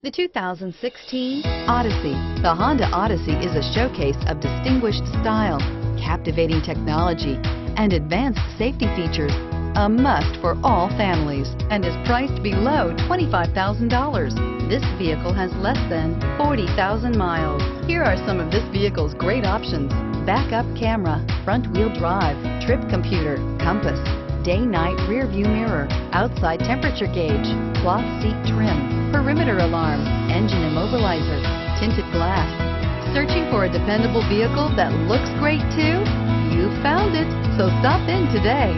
The 2016 Odyssey. The Honda Odyssey is a showcase of distinguished style, captivating technology, and advanced safety features. A must for all families and is priced below $25,000. This vehicle has less than 40,000 miles. Here are some of this vehicle's great options: backup camera, front wheel drive, trip computer, compass, day-night rear view mirror, outside temperature gauge, cloth seat trim, perimeter alarm, engine immobilizer, tinted glass. Searching for a dependable vehicle that looks great too? You found it, so stop in today.